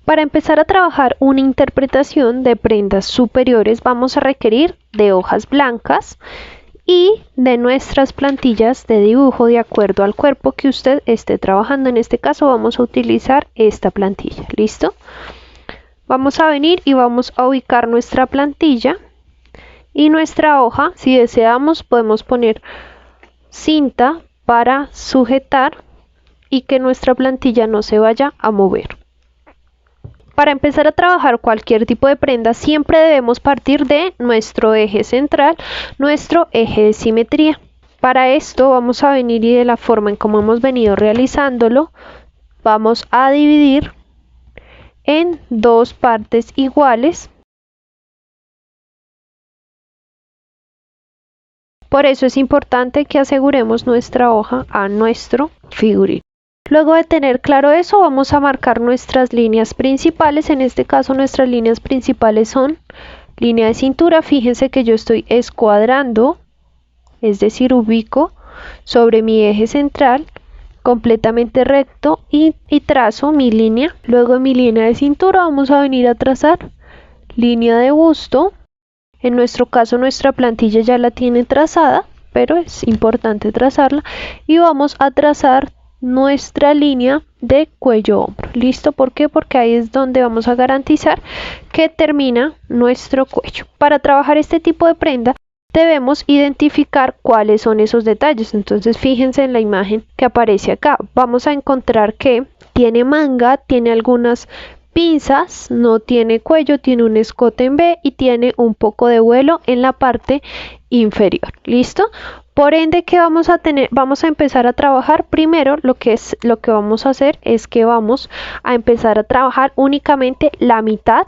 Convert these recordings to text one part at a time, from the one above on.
Para empezar a trabajar una interpretación de prendas superiores vamos a requerir de hojas blancas y de nuestras plantillas de dibujo de acuerdo al cuerpo que usted esté trabajando. En este caso vamos a utilizar esta plantilla. ¿Listo? Vamos a venir y vamos a ubicar nuestra plantilla y nuestra hoja. Si deseamos podemos poner cinta para sujetar y que nuestra plantilla no se vaya a mover. Para empezar a trabajar cualquier tipo de prenda siempre debemos partir de nuestro eje central, nuestro eje de simetría. Para esto vamos a venir y de la forma en como hemos venido realizándolo, vamos a dividir en dos partes iguales. Por eso es importante que aseguremos nuestra hoja a nuestro figurín. Luego de tener claro eso, vamos a marcar nuestras líneas principales. En este caso nuestras líneas principales son línea de cintura. Fíjense que yo estoy escuadrando, es decir, ubico sobre mi eje central completamente recto y trazo mi línea. Luego de mi línea de cintura vamos a venir a trazar línea de busto. En nuestro caso nuestra plantilla ya la tiene trazada, pero es importante trazarla. Y vamos a trazar nuestra línea de cuello-hombro. ¿Listo? ¿Por qué? Porque ahí es donde vamos a garantizar que termina nuestro cuello. Para trabajar este tipo de prenda debemos identificar cuáles son esos detalles. Entonces fíjense en la imagen que aparece acá. Vamos a encontrar que tiene manga, tiene algunas pinzas, no tiene cuello, tiene un escote en V y tiene un poco de vuelo en la parte inferior. ¿Listo? Por ende, ¿qué vamos a tener? Vamos a empezar a trabajar primero. Lo que vamos a hacer es que vamos a empezar a trabajar únicamente la mitad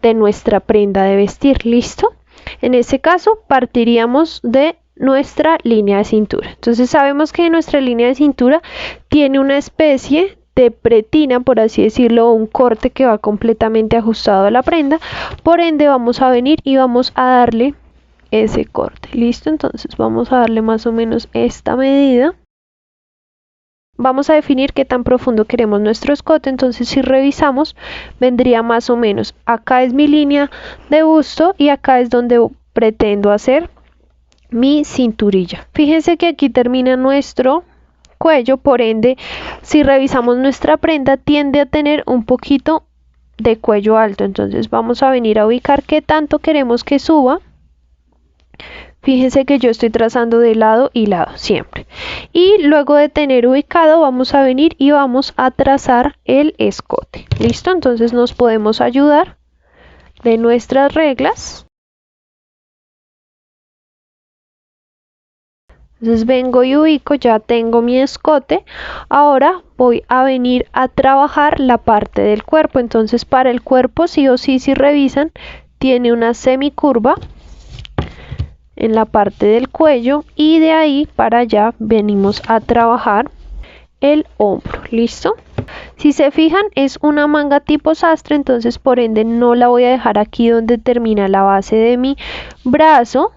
de nuestra prenda de vestir. ¿Listo? En ese caso partiríamos de nuestra línea de cintura. Entonces sabemos que nuestra línea de cintura tiene una especie de pretina, por así decirlo, un corte que va completamente ajustado a la prenda. Por ende vamos a venir y vamos a darle ese corte. ¿Listo? Entonces vamos a darle más o menos esta medida. Vamos a definir qué tan profundo queremos nuestro escote. Entonces si revisamos vendría más o menos, acá es mi línea de busto y acá es donde pretendo hacer mi cinturilla. Fíjense que aquí termina nuestro cuello, por ende si revisamos nuestra prenda tiende a tener un poquito de cuello alto. Entonces vamos a venir a ubicar qué tanto queremos que suba. Fíjense que yo estoy trazando de lado y lado siempre. Y luego de tener ubicado vamos a venir y vamos a trazar el escote. ¿Listo? Entonces nos podemos ayudar de nuestras reglas. Entonces vengo y ubico, ya tengo mi escote. Ahora voy a venir a trabajar la parte del cuerpo. Entonces para el cuerpo sí o sí, si revisan, tiene una semicurva en la parte del cuello y de ahí para allá venimos a trabajar el hombro. ¿Listo? Si se fijan es una manga tipo sastre, entonces por ende no la voy a dejar aquí donde termina la base de mi brazo,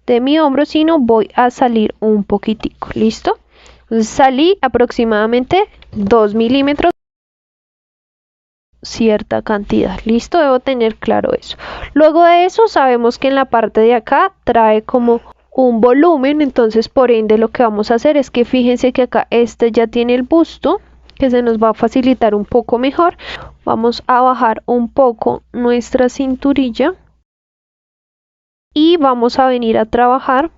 de mi hombro, sino voy a salir un poquitico. ¿Listo? Entonces salí aproximadamente 2 milímetros, cierta cantidad. ¿Listo? Debo tener claro eso. Luego de eso sabemos que en la parte de acá trae como un volumen, entonces por ende lo que vamos a hacer es que fíjense que acá este ya tiene el busto, que se nos va a facilitar un poco mejor. Vamos a bajar un poco nuestra cinturilla y vamos a venir a trabajar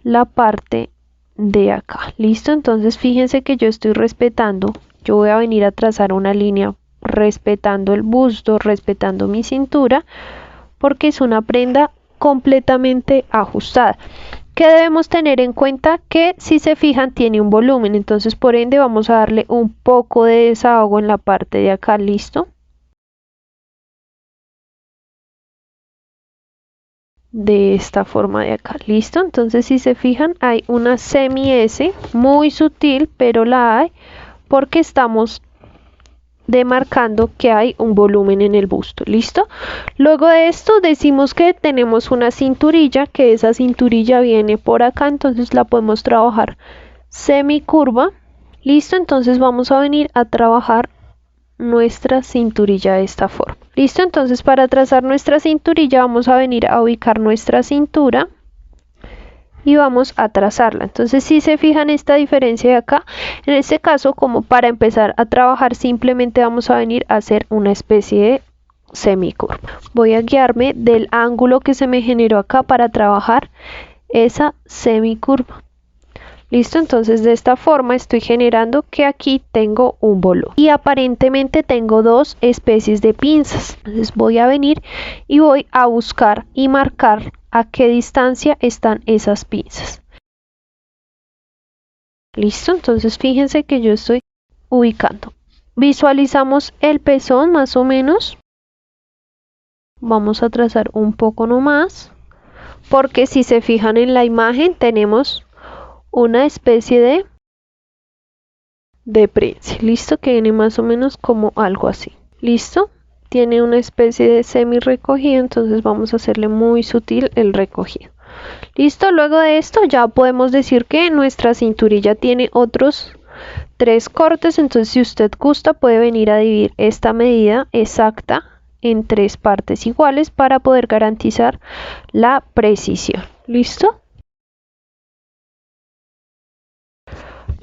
la parte de acá. ¿Listo? Entonces fíjense que yo estoy respetando, yo voy a venir a trazar una línea respetando el busto, respetando mi cintura, porque es una prenda completamente ajustada. ¿Qué debemos tener en cuenta? Que si se fijan tiene un volumen, entonces por ende vamos a darle un poco de desahogo en la parte de acá. ¿Listo? De esta forma de acá. ¿Listo? Entonces si se fijan hay una semi S muy sutil, pero la hay porque estamos demarcando que hay un volumen en el busto. ¿Listo? Luego de esto decimos que tenemos una cinturilla, que esa cinturilla viene por acá, entonces la podemos trabajar semicurva. ¿Listo? Entonces vamos a venir a trabajar nuestra cinturilla de esta forma. Listo, entonces para trazar nuestra cinturilla vamos a venir a ubicar nuestra cintura y vamos a trazarla. Entonces si se fijan esta diferencia de acá, en este caso como para empezar a trabajar simplemente vamos a venir a hacer una especie de semicurva. Voy a guiarme del ángulo que se me generó acá para trabajar esa semicurva. Listo, entonces de esta forma estoy generando que aquí tengo un volumen y aparentemente tengo dos especies de pinzas. Entonces voy a venir y voy a buscar y marcar a qué distancia están esas pinzas. Listo, entonces fíjense que yo estoy ubicando. Visualizamos el pezón más o menos. Vamos a trazar un poco nomás, porque si se fijan en la imagen tenemos una especie de prensa. Listo, que viene más o menos como algo así. Listo, tiene una especie de semi recogido, entonces vamos a hacerle muy sutil el recogido. Listo, luego de esto ya podemos decir que nuestra cinturilla tiene otros 3 cortes, entonces si usted gusta puede venir a dividir esta medida exacta en 3 partes iguales para poder garantizar la precisión. ¿Listo?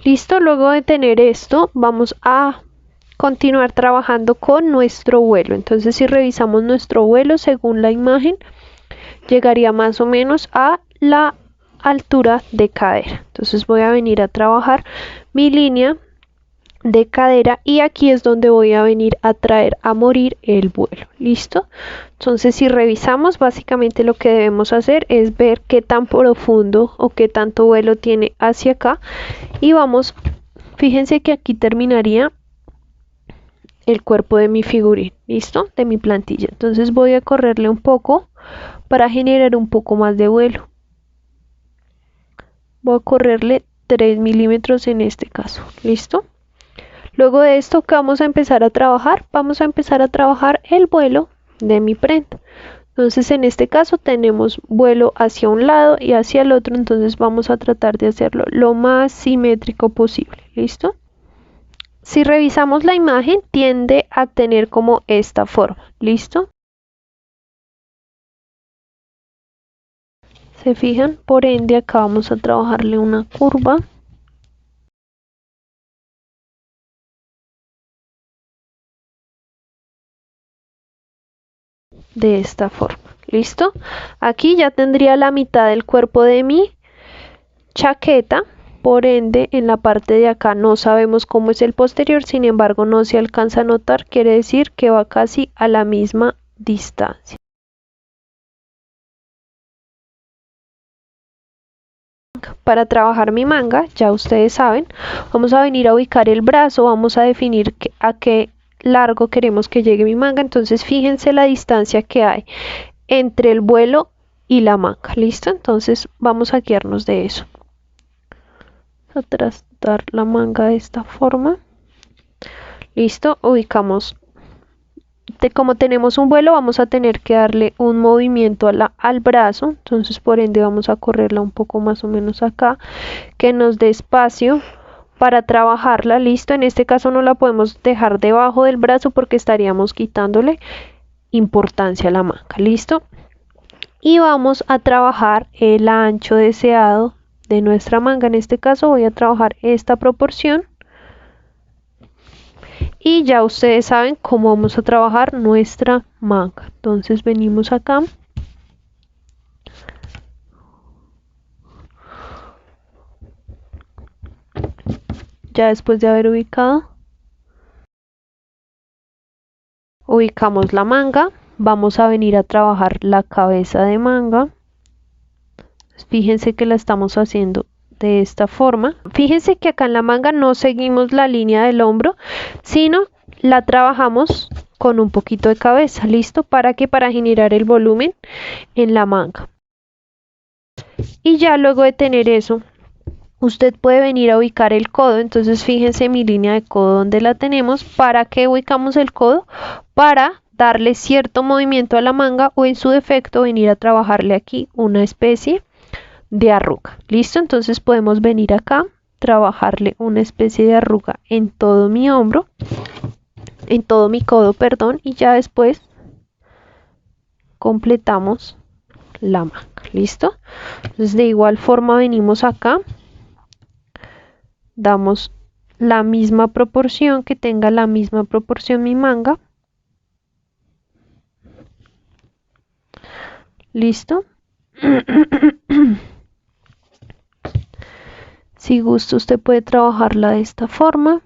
Listo, luego de tener esto vamos a continuar trabajando con nuestro vuelo. Entonces si revisamos nuestro vuelo según la imagen llegaría más o menos a la altura de cadera. Entonces voy a venir a trabajar mi línea de cadera y aquí es donde voy a venir a traer a morir el vuelo. ¿Listo? Entonces si revisamos básicamente lo que debemos hacer es ver qué tan profundo o qué tanto vuelo tiene hacia acá y vamos, fíjense que aquí terminaría el cuerpo de mi figurín, ¿listo? De mi plantilla. Entonces voy a correrle un poco para generar un poco más de vuelo. Voy a correrle 3 milímetros en este caso, ¿listo? Luego de esto, ¿qué vamos a empezar a trabajar? Vamos a empezar a trabajar el vuelo de mi prenda. Entonces en este caso tenemos vuelo hacia un lado y hacia el otro, entonces vamos a tratar de hacerlo lo más simétrico posible, ¿listo? Si revisamos la imagen tiende a tener como esta forma, ¿listo? Se fijan, por ende acá vamos a trabajarle una curva. De esta forma, ¿listo? Aquí ya tendría la mitad del cuerpo de mi chaqueta, por ende en la parte de acá no sabemos cómo es el posterior, sin embargo no se alcanza a notar, quiere decir que va casi a la misma distancia. Para trabajar mi manga, ya ustedes saben, vamos a venir a ubicar el brazo, vamos a definir a qué largo queremos que llegue mi manga, entonces fíjense la distancia que hay entre el vuelo y la manga, ¿listo? Entonces vamos a guiarnos de eso. A trastar la manga de esta forma. Listo, ubicamos. Como tenemos un vuelo vamos a tener que darle un movimiento al brazo, entonces por ende vamos a correrla un poco más o menos acá, que nos dé espacio para trabajarla. Listo, en este caso no la podemos dejar debajo del brazo porque estaríamos quitándole importancia a la manga. Listo, y vamos a trabajar el ancho deseado de nuestra manga. En este caso voy a trabajar esta proporción y ya ustedes saben cómo vamos a trabajar nuestra manga. Entonces venimos acá, ya después de haber ubicamos la manga, vamos a venir a trabajar la cabeza de manga. Fíjense que la estamos haciendo de esta forma. Fíjense que acá en la manga no seguimos la línea del hombro, sino la trabajamos con un poquito de cabeza. ¿Listo? ¿Para qué? Para generar el volumen en la manga. Y ya luego de tener eso, usted puede venir a ubicar el codo. Entonces fíjense mi línea de codo donde la tenemos. ¿Para qué ubicamos el codo? Para darle cierto movimiento a la manga o en su defecto venir a trabajarle aquí una especie de arruga. ¿Listo? Entonces podemos venir acá, trabajarle una especie de arruga en todo mi hombro. en todo mi codo, perdón, y ya después completamos la manga. ¿Listo? Entonces de igual forma venimos acá, damos la misma proporción, que tenga la misma proporción mi manga. ¿Listo? Si gusta, usted puede trabajarla de esta forma.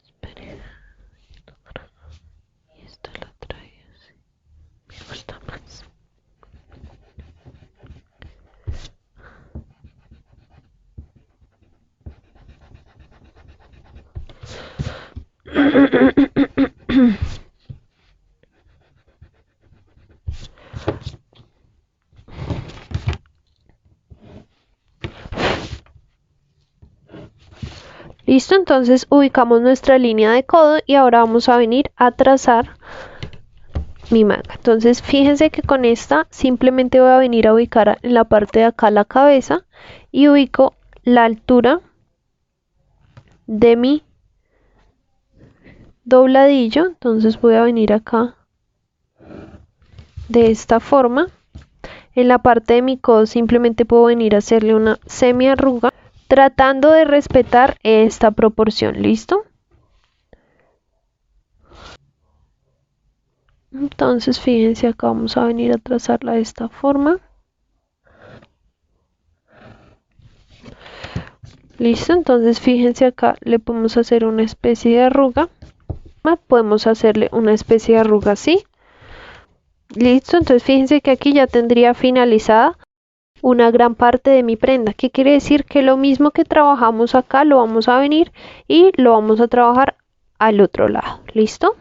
Espere. Y esta la trae así. Me gusta más. Listo, entonces ubicamos nuestra línea de codo y ahora vamos a venir a trazar mi manga. Entonces fíjense que con esta simplemente voy a venir a ubicar en la parte de acá la cabeza y ubico la altura de mi dobladillo. Entonces voy a venir acá de esta forma. En la parte de mi codo simplemente puedo venir a hacerle una semi arruga, tratando de respetar esta proporción. ¿Listo? Entonces fíjense, acá vamos a venir a trazarla de esta forma. Listo, entonces fíjense, acá le podemos hacer una especie de arruga. Podemos hacerle una especie de arruga así. Listo, entonces fíjense que aquí ya tendría finalizada una gran parte de mi prenda. ¿Qué quiere decir? Que lo mismo que trabajamos acá lo vamos a venir y lo vamos a trabajar al otro lado. ¿Listo?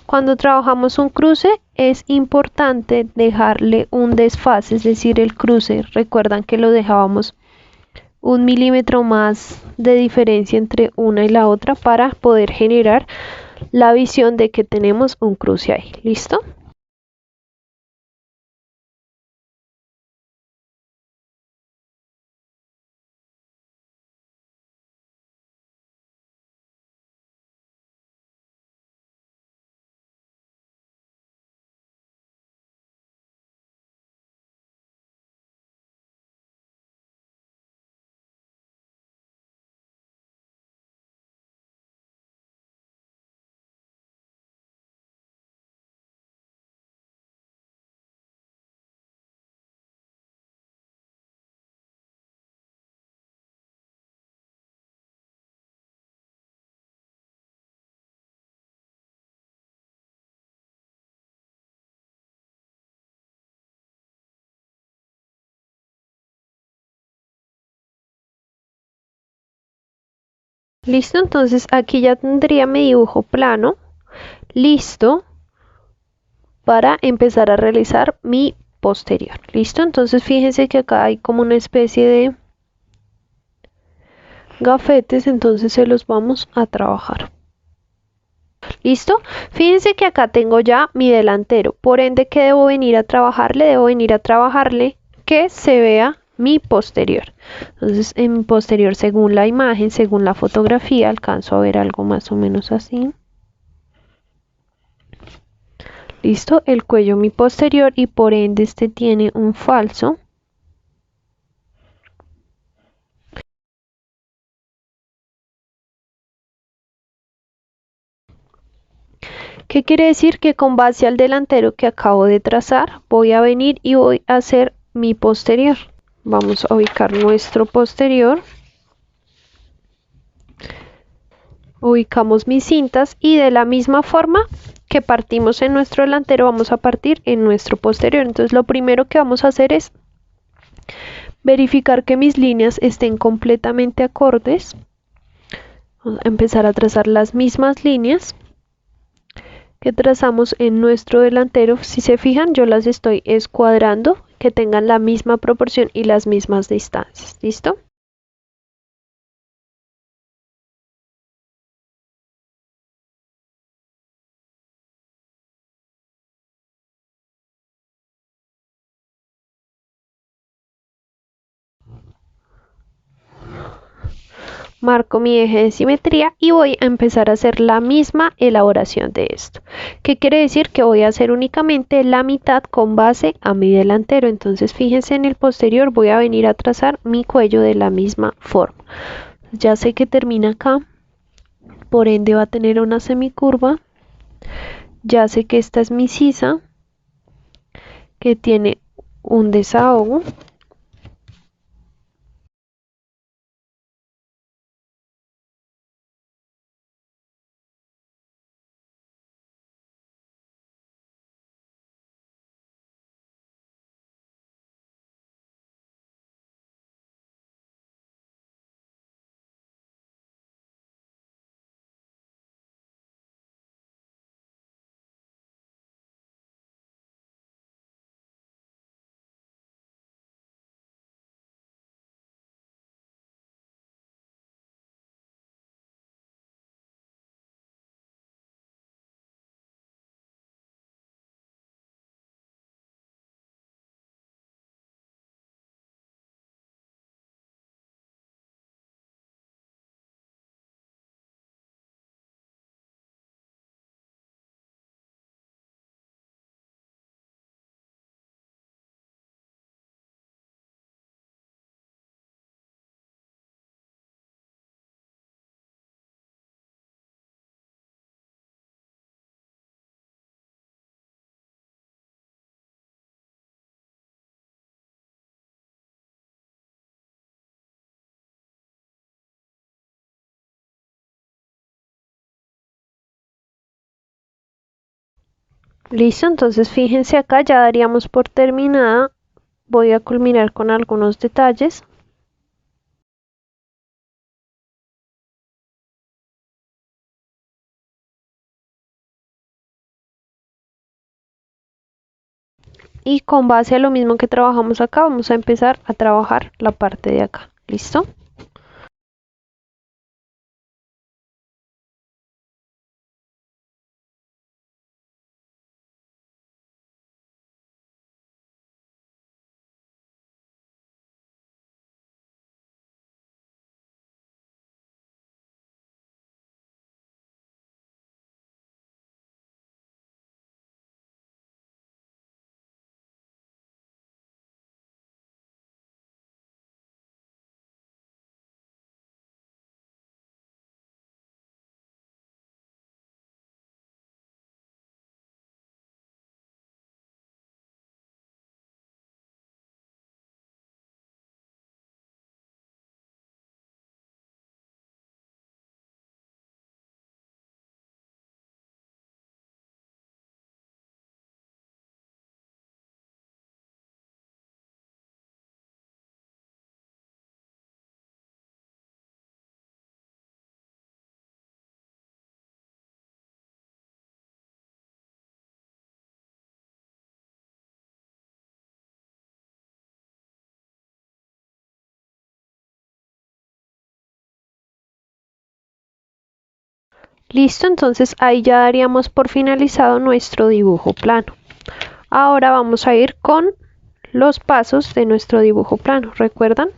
Cuando trabajamos un cruce es importante dejarle un desfase, es decir, el cruce. Recuerdan que lo dejábamos 1 milímetro más de diferencia entre una y la otra para poder generar la visión de que tenemos un cruce ahí. ¿Listo? Listo, entonces aquí ya tendría mi dibujo plano listo para empezar a realizar mi posterior. Listo, entonces fíjense que acá hay como una especie de gafetes, entonces se los vamos a trabajar. Listo, fíjense que acá tengo ya mi delantero, por ende que debo venir a trabajarle, que se vea mi posterior. Entonces en mi posterior, según la imagen, según la fotografía, alcanzo a ver algo más o menos así. Listo, el cuello mi posterior y por ende este tiene un falso. ¿Qué quiere decir? Que con base al delantero que acabo de trazar, voy a venir y voy a hacer mi posterior. Vamos a ubicar nuestro posterior. Ubicamos mis cintas y de la misma forma que partimos en nuestro delantero, vamos a partir en nuestro posterior. Entonces lo primero que vamos a hacer es verificar que mis líneas estén completamente acordes. Vamos a empezar a trazar las mismas líneas que trazamos en nuestro delantero. Si se fijan, yo las estoy escuadrando que tengan la misma proporción y las mismas distancias. ¿Listo? Marco mi eje de simetría y voy a empezar a hacer la misma elaboración de esto. ¿Qué quiere decir? Que voy a hacer únicamente la mitad con base a mi delantero. Entonces fíjense, en el posterior voy a venir a trazar mi cuello de la misma forma. Ya sé que termina acá, por ende va a tener una semicurva. Ya sé que esta es mi sisa, que tiene un desahogo. Listo, entonces fíjense acá, ya daríamos por terminada. Voy a culminar con algunos detalles. Y con base a lo mismo que trabajamos acá, vamos a empezar a trabajar la parte de acá. ¿Listo? Listo, entonces ahí ya daríamos por finalizado nuestro dibujo plano. Ahora vamos a ir con los pasos de nuestro dibujo plano. ¿Recuerdan?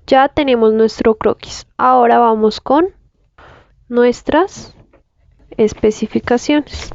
Ya tenemos nuestro croquis. Ahora vamos con nuestras especificaciones.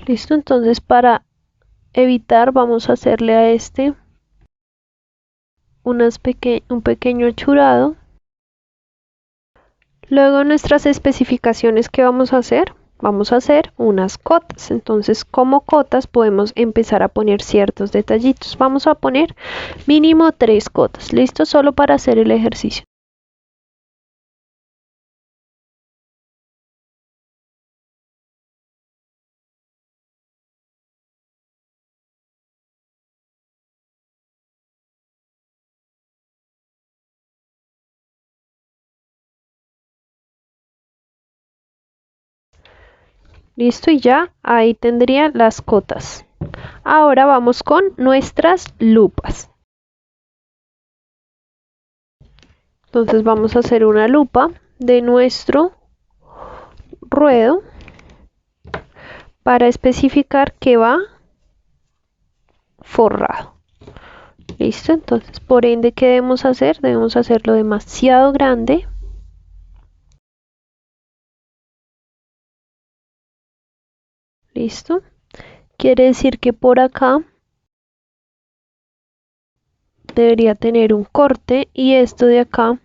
Listo, entonces para evitar vamos a hacerle a este un pequeño churado. Luego nuestras especificaciones, ¿qué vamos a hacer? Vamos a hacer unas cotas. Entonces, como cotas podemos empezar a poner ciertos detallitos. Vamos a poner mínimo 3 cotas. ¿Listo? Solo para hacer el ejercicio. Listo, y ya ahí tendría las cotas. Ahora vamos con nuestras lupas. Entonces vamos a hacer una lupa de nuestro ruedo para especificar que va forrado. Listo, entonces por ende, ¿qué debemos hacer? Debemos hacerlo demasiado grande. Listo. Quiere decir que por acá debería tener un corte y esto de acá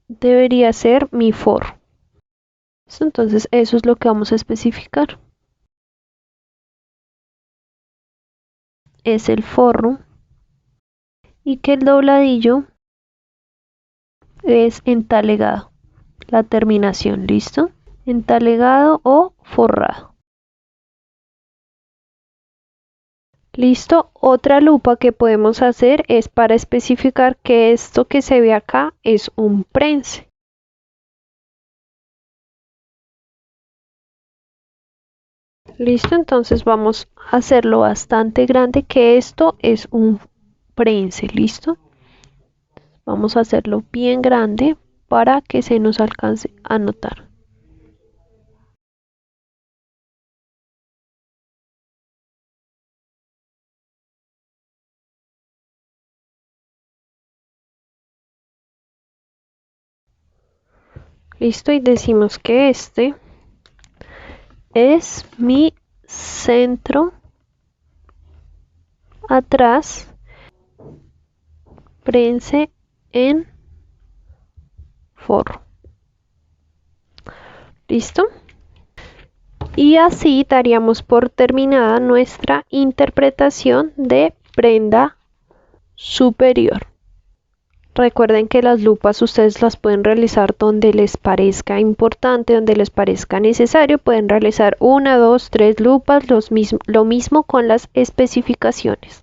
debería ser mi forro. Entonces eso es lo que vamos a especificar. Es el forro y que el dobladillo es entalegado. La terminación, ¿listo? Entalegado o forrado. Listo, otra lupa que podemos hacer es para especificar que esto que se ve acá es un prense. Listo, entonces vamos a hacerlo bastante grande, que esto es un prense. Listo, vamos a hacerlo bien grande para que se nos alcance a notar. Listo, y decimos que este es mi centro atrás, prense en forro. ¿Listo? Y así daríamos por terminada nuestra interpretación de prenda superior. Recuerden que las lupas ustedes las pueden realizar donde les parezca importante, donde les parezca necesario. Pueden realizar 1, 2, 3 lupas, lo mismo con las especificaciones.